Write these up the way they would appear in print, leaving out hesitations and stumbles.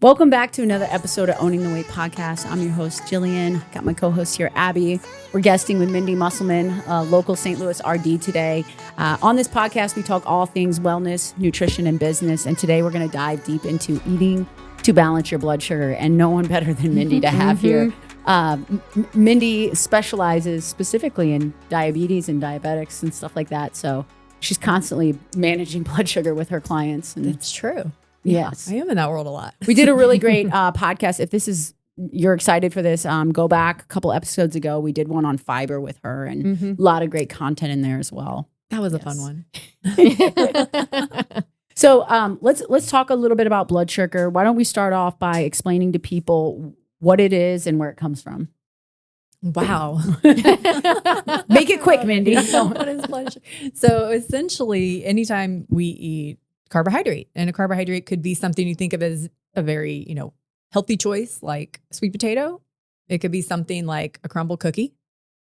Welcome back to another episode of Owning the Weight podcast. I'm your host, Jillian. Got my co-host here, Abby. We're guesting with Mindy Musselman, local St. Louis RD today. On this podcast, we talk all things wellness, nutrition, and business. And today we're going to dive deep into eating to balance your blood sugar. And no one better than Mindy to have here. Mindy specializes specifically in diabetes and diabetics and stuff like that. So she's constantly managing blood sugar with her clients. And that's true. Yes. I am in that world a lot. We did a really great podcast. If you're excited for this, go back a couple episodes ago. We did one on fiber with her and a lot of great content in there as well. That was a fun one. So let's talk a little bit about blood sugar. Why don't we start off by explaining to people what it is and where it comes from? Wow. Make it quick, Mindy. What is blood sugar? So essentially, anytime we eat carbohydrate, and a carbohydrate could be something you think of as a very, healthy choice, like sweet potato. It could be something like a crumble cookie,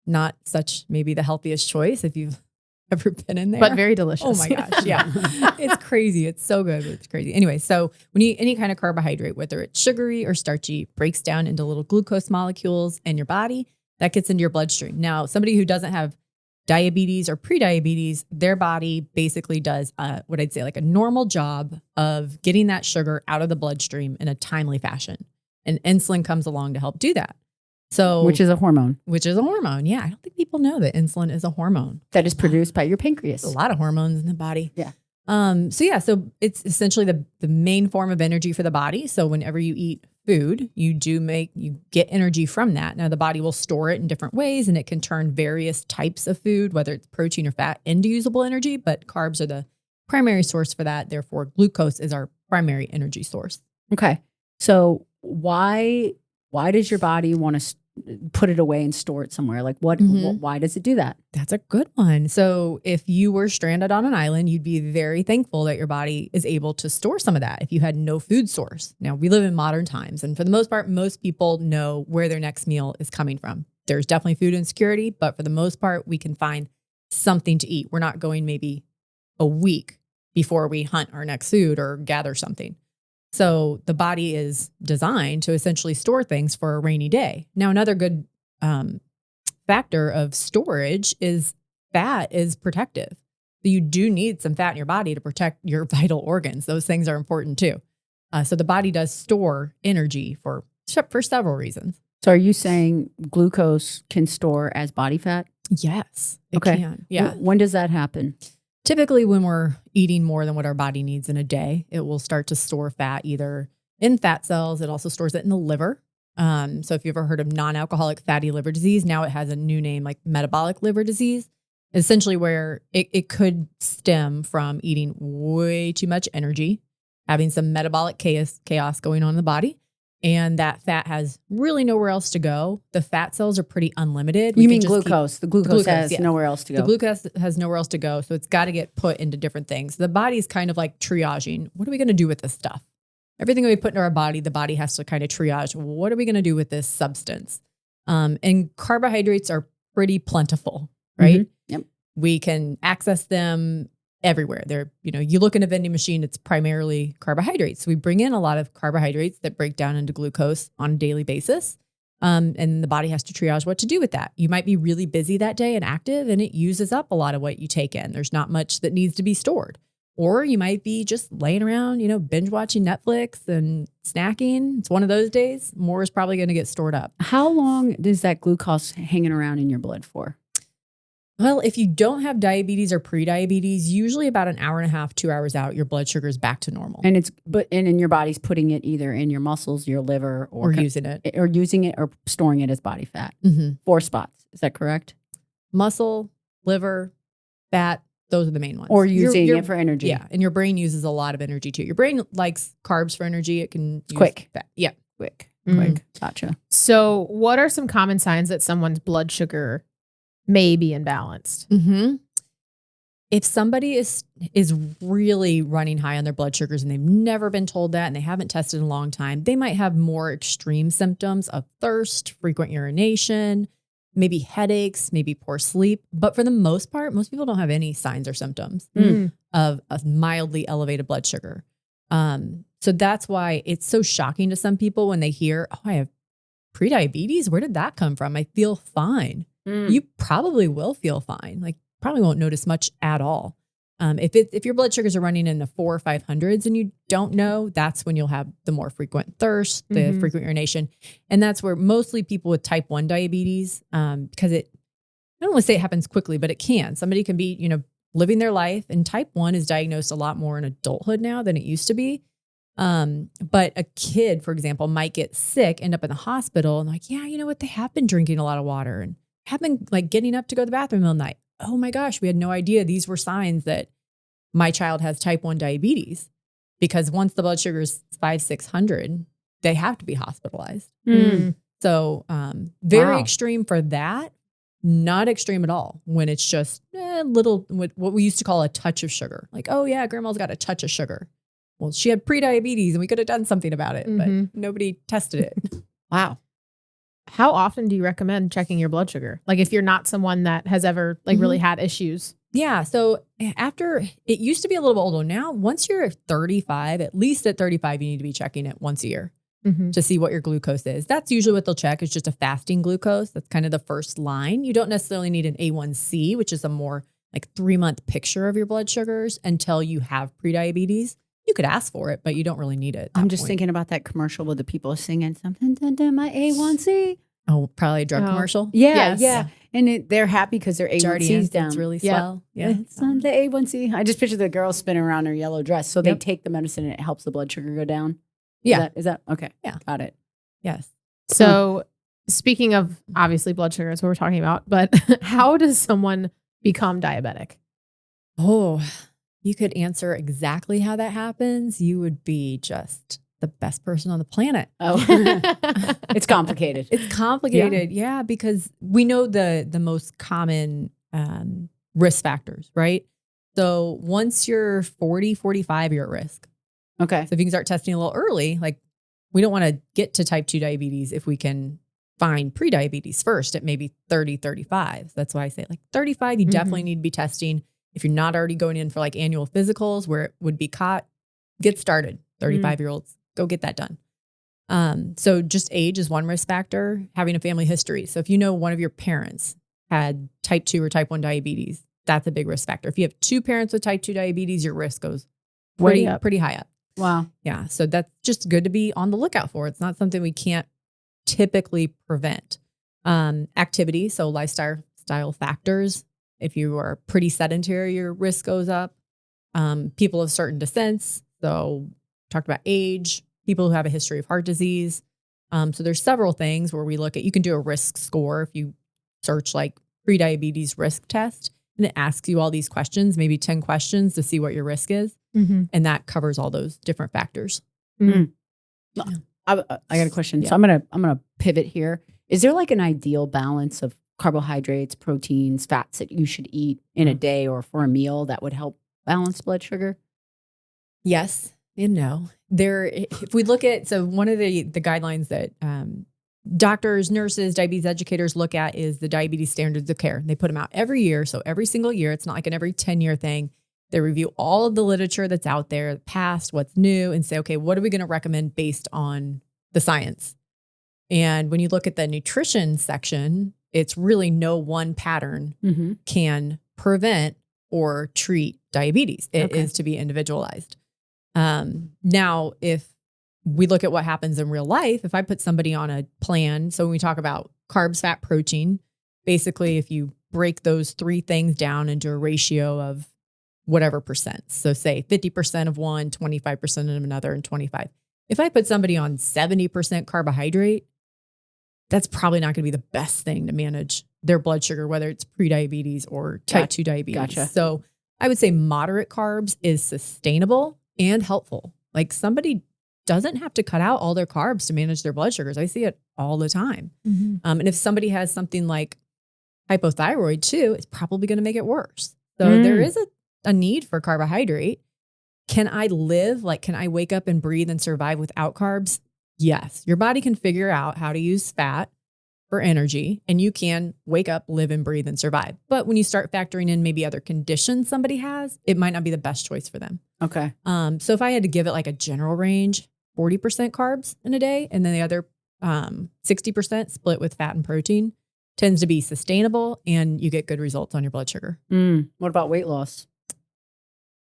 not such maybe the healthiest choice if you've ever been in there, but very delicious. Oh my gosh, yeah, it's crazy. It's so good, but it's crazy. Anyway, so when you eat any kind of carbohydrate, whether it's sugary or starchy, breaks down into little glucose molecules in your body that gets into your bloodstream. Now, somebody who doesn't have diabetes or prediabetes, their body basically does what I'd say like a normal job of getting that sugar out of the bloodstream in a timely fashion. And insulin comes along to help do that. So, which is a hormone. Yeah. I don't think people know that insulin is a hormone that is produced by your pancreas. There's a lot of hormones in the body. Yeah. So it's essentially the main form of energy for the body. So whenever you eat food, you get energy from that. Now the body will store it in different ways, and it can turn various types of food, whether it's protein or fat, into usable energy, but carbs are the primary source for that. Therefore, glucose is our primary energy source. Okay. So why does your body want to put it away and store it somewhere? Like why does it do that? That's a good one. So if you were stranded on an island, you'd be very thankful that your body is able to store some of that if you had no food source. Now we live in modern times, and for the most part, most people know where their next meal is coming from. There's definitely food insecurity, but for the most part, we can find something to eat. We're not going maybe a week before we hunt our next food or gather something. So the body is designed to essentially store things for a rainy day. Now, another good factor of storage is fat is protective. So you do need some fat in your body to protect your vital organs. Those things are important too. So the body does store energy for several reasons. So are you saying glucose can store as body fat? Yes, it can. Yeah. When does that happen? Typically, when we're eating more than what our body needs in a day, it will start to store fat either in fat cells. It also stores it in the liver. So if you've ever heard of non-alcoholic fatty liver disease, now it has a new name like metabolic liver disease, essentially where it could stem from eating way too much energy, having some metabolic chaos going on in the body. And that fat has really nowhere else to go. The fat cells are pretty unlimited. You mean glucose? The glucose has nowhere else to go. The glucose has nowhere else to go. So it's got to get put into different things. The body's kind of like triaging. What are we going to do with this stuff? Everything that we put into our body, the body has to kind of triage. What are we going to do with this substance? And carbohydrates are pretty plentiful, right? Mm-hmm. Yep. We can access them everywhere. They're, you look in a vending machine, it's primarily carbohydrates. So we bring in a lot of carbohydrates that break down into glucose on a daily basis. And the body has to triage what to do with that. You might be really busy that day and active, and it uses up a lot of what you take in. There's not much that needs to be stored. Or you might be just laying around, binge watching Netflix and snacking. It's one of those days. More is probably going to get stored up. How long is that glucose hanging around in your blood for? Well, if you don't have diabetes or prediabetes, usually about an hour and a half, 2 hours out, your blood sugar is back to normal. And and your body's putting it either in your muscles, your liver, or using it or storing it as body fat. Mm-hmm. 4 spots. Is that correct? Muscle, liver, fat. Those are the main ones. Or using it for energy. Yeah. And your brain uses a lot of energy too. Your brain likes carbs for energy. It can use quick. Fat. Yeah. Quick. Gotcha. So what are some common signs that someone's blood sugar may be imbalanced? Mm-hmm. If somebody is really running high on their blood sugars and they've never been told that and they haven't tested in a long time, they might have more extreme symptoms of thirst, frequent urination, maybe headaches, maybe poor sleep. But for the most part, most people don't have any signs or symptoms of a mildly elevated blood sugar. So that's why it's so shocking to some people when they hear, oh, I have prediabetes. Where did that come from? I feel fine. You probably will feel fine. Like probably won't notice much at all. If your blood sugars are running in the 400s or 500s and you don't know, that's when you'll have the more frequent thirst, the frequent urination. And that's where mostly people with type 1 diabetes, because I don't want to say it happens quickly, but it can. Somebody can be, living their life, and type 1 is diagnosed a lot more in adulthood now than it used to be. But a kid, for example, might get sick, end up in the hospital and like, yeah, you know what? They have been drinking a lot of water and have been like getting up to go to the bathroom all night. Oh my gosh, we had no idea these were signs that my child has type 1 diabetes, because once the blood sugar is 500-600, they have to be hospitalized. So, very extreme for that, not extreme at all when it's just little, what we used to call a touch of sugar. Like, oh yeah, grandma's got a touch of sugar. Well, she had prediabetes and we could have done something about it, but nobody tested it. Wow. How often do you recommend checking your blood sugar? Like if you're not someone that has ever like really had issues? Yeah. So after, it used to be a little bit older. Now, once you're 35, at least at 35, you need to be checking it once a year to see what your glucose is. That's usually what they'll check, is just a fasting glucose. That's kind of the first line. You don't necessarily need an A1C, which is a more like 3-month picture of your blood sugars until you have prediabetes. You could ask for it, but you don't really need it. I'm just thinking about that commercial with the people singing something, dun, dun, my A1C. Oh, probably a drug commercial. Yeah, yeah. And they're happy because their A1C's down. It's really swell. Yeah. It's on the A1C. I just picture the girl spinning around her yellow dress. So they take the medicine and it helps the blood sugar go down. Yeah. Is that okay? Yeah. Got it. Yes. So speaking of obviously blood sugar, that's what we're talking about, but how does someone become diabetic? Oh, you could answer exactly how that happens. You would be just the best person on the planet. Oh, it's complicated. It's complicated. Yeah. Because we know the most common risk factors, right? So once you're 40, 45, you're at risk. Okay. So if you can start testing a little early, like we don't want to get to type 2 diabetes if we can find prediabetes first at maybe 30, 35. So that's why I say like 35, you definitely need to be testing. If you're not already going in for like annual physicals where it would be caught, get started. 35-year-olds, go get that done. So just age is one risk factor, having a family history. So if you know one of your parents had type 2 or type 1 diabetes, that's a big risk factor. If you have 2 parents with type 2 diabetes, your risk goes pretty high up. Wow. Yeah. So that's just good to be on the lookout for. It's not something we can't typically prevent. Activity, so lifestyle factors. If you are pretty sedentary, your risk goes up. People of certain descents. So talked about age, people who have a history of heart disease. So there's several things where we look at, you can do a risk score if you search like prediabetes risk test, and it asks you all these questions, maybe 10 questions to see what your risk is. And that covers all those different factors. I got a question. So I'm gonna pivot here. Is there like an ideal balance of carbohydrates, proteins, fats that you should eat in a day or for a meal that would help balance blood sugar? Yes and no. If we look at, so one of the guidelines that doctors, nurses, diabetes educators look at is the diabetes standards of care. They put them out every year. So every single year, it's not like an every 10-year thing. They review all of the literature that's out there, past, what's new, and say, okay, what are we going to recommend based on the science? And when you look at the nutrition section, it's really no one pattern can prevent or treat diabetes. It is to be individualized. Now, if we look at what happens in real life, if I put somebody on a plan, so when we talk about carbs, fat, protein, basically if you break those 3 things down into a ratio of whatever percent, so say 50% of one, 25% of another, and 25. If I put somebody on 70% carbohydrate, that's probably not going to be the best thing to manage their blood sugar, whether it's prediabetes or type 2 diabetes. Gotcha. So I would say moderate carbs is sustainable and helpful. Like somebody doesn't have to cut out all their carbs to manage their blood sugars. I see it all the time. And if somebody has something like hypothyroid too, it's probably going to make it worse. So there is a need for carbohydrate. Can I wake up and breathe and survive without carbs? Yes. Your body can figure out how to use fat for energy, and you can wake up, live and breathe and survive. But when you start factoring in maybe other conditions somebody has, it might not be the best choice for them. Okay. So if I had to give it like a general range, 40% carbs in a day, and then the other 60% split with fat and protein tends to be sustainable, and you get good results on your blood sugar. What about weight loss?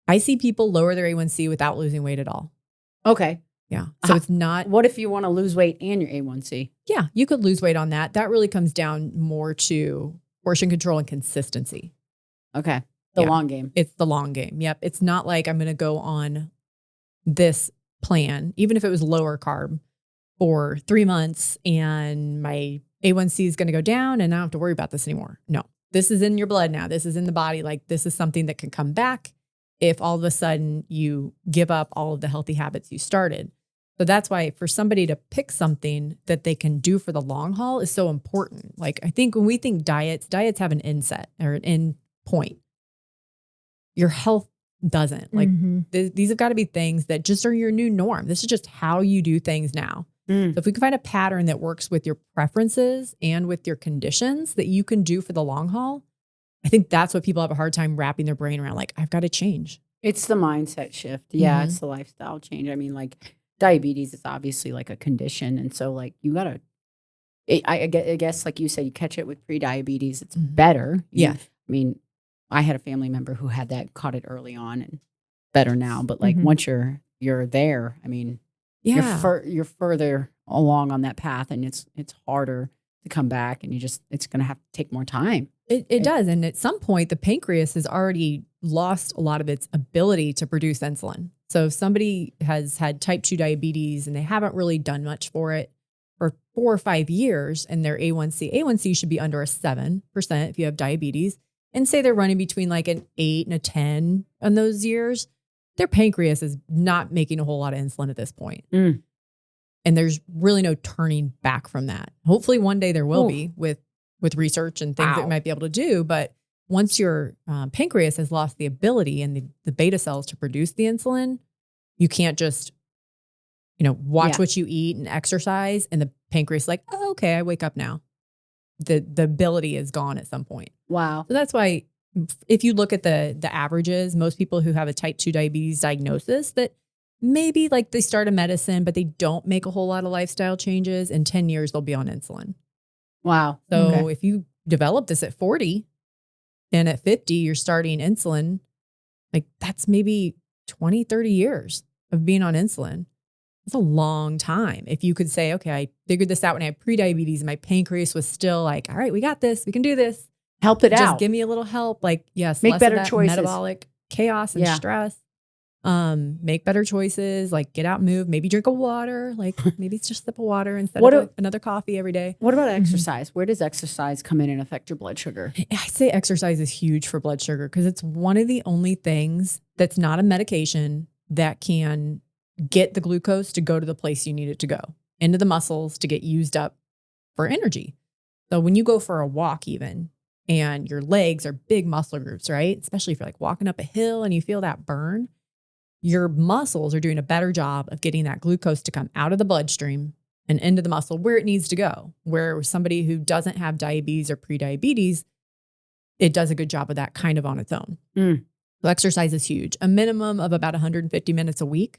I see people lower their A1C without losing weight at all. Okay. Yeah. So it's not. What if you want to lose weight and your A1C? Yeah, you could lose weight on that. That really comes down more to portion control and consistency. Okay. The Yeah. long game. It's the long game. Yep. It's not like I'm going to go on this plan, even if it was lower carb, for 3 months and my A1C is going to go down and I don't have to worry about this anymore. No, this is in your blood now. This is in the body. Like, this is something that can come back if all of a sudden you give up all of the healthy habits you started. So that's why for somebody to pick something that they can do for the long haul is so important. Like, I think when we think diets have an end set or an end point. Your health doesn't. Like, these have got to be things that just are your new norm. This is just how you do things now. So if we can find a pattern that works with your preferences and with your conditions that you can do for the long haul, I think that's what people have a hard time wrapping their brain around. Like, I've got to change. It's the mindset shift. Yeah. It's the lifestyle change. I mean, like, diabetes is obviously like a condition. And so, like, you got to, I guess, like you said, you catch it with pre-diabetes, it's better. Yeah. I mean, I had a family member who had that, caught it early on, and better now. But like, once you're there, I mean, you're further along on that path, and it's harder to come back, and it's going to have to take more time. It does. And at some point, the pancreas has already lost a lot of its ability to produce insulin. So if somebody has had type 2 diabetes and they haven't really done much for it for 4 or 5 years, and their A1C should be under a 7% if you have diabetes, and say they're running between like an 8 and a 10 on those years, their pancreas is not making a whole lot of insulin at this point. And there's really no turning back from that. Hopefully one day there will be with research and things that we might be able to do. But once your pancreas has lost the ability and the beta cells to produce the insulin, you can't just, watch what you eat and exercise, and the pancreas is like, oh, okay, I wake up now. The ability is gone at some point. Wow. So that's why if you look at the averages, most people who have a type 2 diabetes diagnosis, that maybe like they start a medicine, but they don't make a whole lot of lifestyle changes, in 10 years, they'll be on insulin. Wow. So if you develop this at 40 and at 50, you're starting insulin, like, that's maybe 20, 30 years of being on insulin. It's a long time. If you could say, okay, I figured this out when I had pre-diabetes and my pancreas was still like, all right, we got this. We can do this. Help it out. Just give me a little help. Like, yes, make less better of that choices. Metabolic chaos and stress. Make better choices. Like, get out, move. Maybe drink a water. Like, maybe it's just a sip of water instead of like another coffee every day. What about exercise? Where does exercise come in and affect your blood sugar? I say exercise is huge for blood sugar because it's one of the only things that's not a medication that can get the glucose to go to the place you need it to go, into the muscles to get used up for energy. So when you go for a walk even, and your legs are big muscle groups, right? Especially if you're like walking up a hill and you feel that burn, your muscles are doing a better job of getting that glucose to come out of the bloodstream and into the muscle where it needs to go. Where somebody who doesn't have diabetes or pre-diabetes, it does a good job of that kind of on its own. So exercise is huge. A minimum of about 150 minutes a week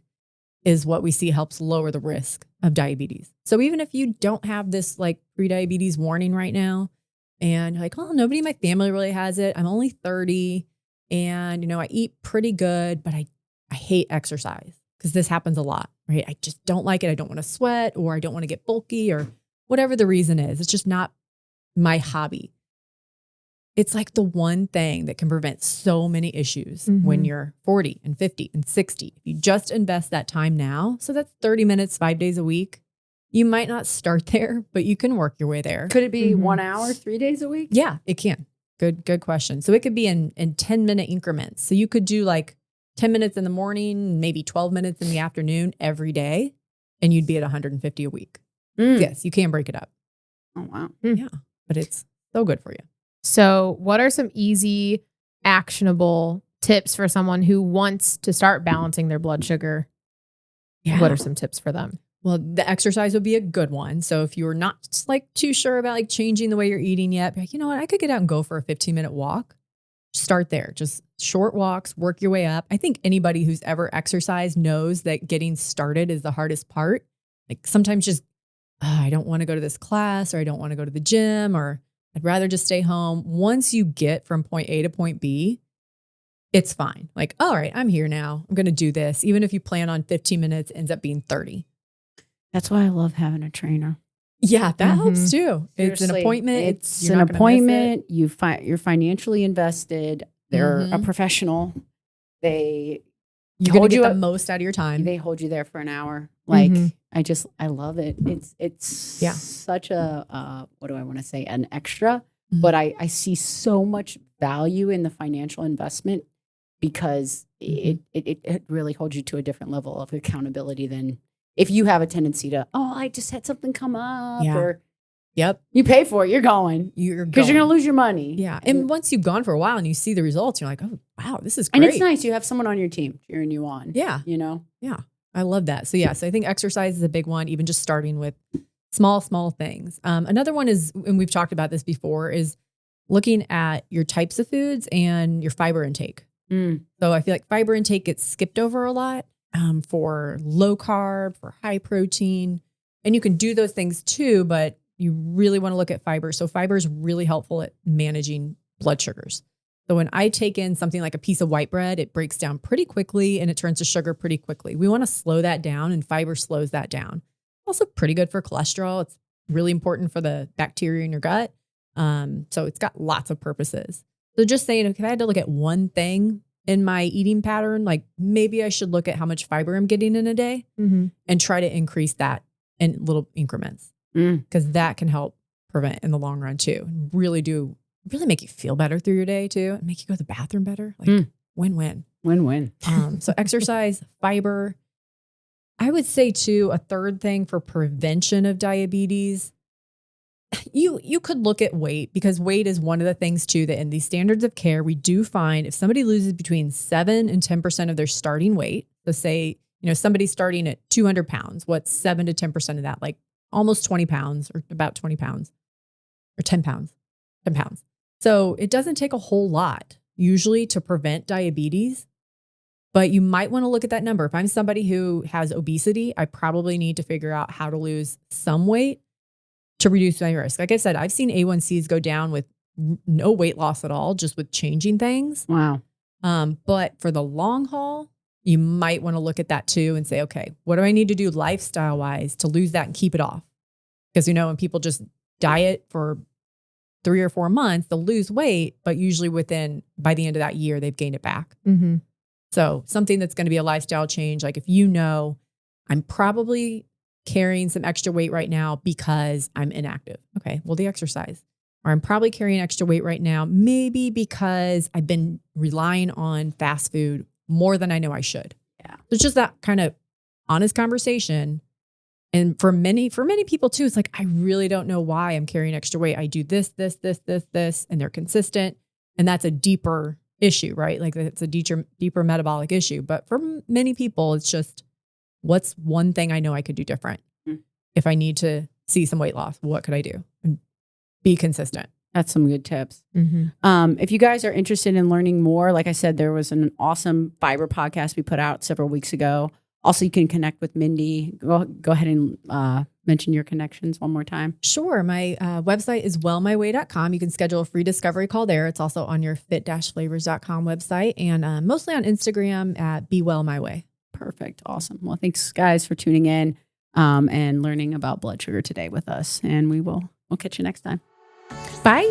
is what we see helps lower the risk of diabetes. So even if you don't have this like pre-diabetes warning right now, and you're like, oh, nobody in my family really has it. I'm only 30 and, I eat pretty good, but I hate exercise because this happens a lot, right? I just don't like it. I don't want to sweat, or I don't want to get bulky, or whatever the reason is. It's just not my hobby. It's like the one thing that can prevent so many issues when you're 40 and 50 and 60. If you just invest that time now, so that's 30 minutes, 5 days a week. You might not start there, but you can work your way there. Could it be 1 hour, 3 days a week? Yeah, it can. Good question. So it could be in 10-minute increments. So you could do like 10 minutes in the morning, maybe 12 minutes in the afternoon every day, and you'd be at 150 a week. Yes, you can break it up. Oh, wow. Yeah, but it's so good for you. So what are some easy, actionable tips for someone who wants to start balancing their blood sugar? Yeah. What are some tips for them? Well, the exercise would be a good one. So if you're not like too sure about like changing the way you're eating yet, be like, you know what, I could get out and go for a 15-minute walk. Start there. Just short walks, work your way up. I think anybody who's ever exercised knows that getting started is the hardest part. Like sometimes just, I don't want to go to this class, or I don't want to go to the gym, or I'd rather just stay home. Once you get from point A to point B, it's fine. Like, all right, I'm here now. I'm going to do this. Even if you plan on 15 minutes, it ends up being 30. That's why I love having a trainer. Yeah, that helps too. It's an Seriously, appointment. It's you're an not gonna miss appointment. You're financially invested. They're a Mhm. professional. They You're going hold to you get up- the most out of your time. They hold you there for an hour. Like Mhm. I love it. It's Yeah. such a what do I want to say? An extra, Mhm. but I see so much value in the financial investment because it really holds you to a different level of accountability than if you have a tendency to, I just had something come up, Yeah. or Yep. you pay for it, you're going You're because you're going. going to lose your money. Yeah. And once you've gone for a while and you see the results, you're like, oh, wow, this is great. And it's nice. You have someone on your team cheering you on. Yeah. You know? Yeah. I love that. So, I think exercise is a big one, even just starting with small things. Another one is, and we've talked about this before, is looking at your types of foods and your fiber intake. So I feel like fiber intake gets skipped over a lot for low carb, for high protein. And you can do those things too, but you really want to look at fiber. So fiber is really helpful at managing blood sugars. So when I take in something like a piece of white bread, it breaks down pretty quickly and it turns to sugar pretty quickly. We want to slow that down, and fiber slows that down. Also pretty good for cholesterol. It's really important for the bacteria in your gut. So it's got lots of purposes. So just saying, if I had to look at one thing in my eating pattern, like maybe I should look at how much fiber I'm getting in a day and try to increase that in little increments, because that can help prevent in the long run too. And really make you feel better through your day too, and make you go to the bathroom better. Like win-win. Win-win. So exercise, fiber. I would say too, a third thing for prevention of diabetes, you could look at weight, because weight is one of the things too that in these standards of care, we do find if somebody loses between 7 and 10% of their starting weight, so say, somebody's starting at 200 pounds, what's 7 to 10% of that? Like almost 20 pounds, or about 20 pounds, or 10 pounds. So it doesn't take a whole lot usually to prevent diabetes, but you might want to look at that number. If I'm somebody who has obesity, I probably need to figure out how to lose some weight to reduce my risk. Like I said, I've seen A1Cs go down with no weight loss at all, just with changing things. Wow. But for the long haul, you might want to look at that too and say, okay, what do I need to do lifestyle wise to lose that and keep it off? Because when people just diet for 3 or 4 months, they'll lose weight, but usually by the end of that year, they've gained it back. So something that's going to be a lifestyle change, like if I'm probably carrying some extra weight right now because I'm inactive. Okay, well, the exercise. Or I'm probably carrying extra weight right now, maybe because I've been relying on fast food more than I know I should. Yeah. So it's just that kind of honest conversation. And for many people too, it's like, I really don't know why I'm carrying extra weight. I do this, and they're consistent. And that's a deeper issue, right? Like it's a deeper metabolic issue. But for many people, it's just, what's one thing I know I could do different? If I need to see some weight loss, what could I do? And be consistent. That's some good tips. If you guys are interested in learning more, like I said, there was an awesome fiber podcast we put out several weeks ago. Also, you can connect with Mindy. Go ahead and mention your connections one more time. Sure. My website is wellmyway.com. You can schedule a free discovery call there. It's also on your fit-flavors.com website, and mostly on Instagram at bewellmyway. Perfect. Awesome. Well, thanks guys for tuning in and learning about blood sugar today with us. And we'll catch you next time. Bye.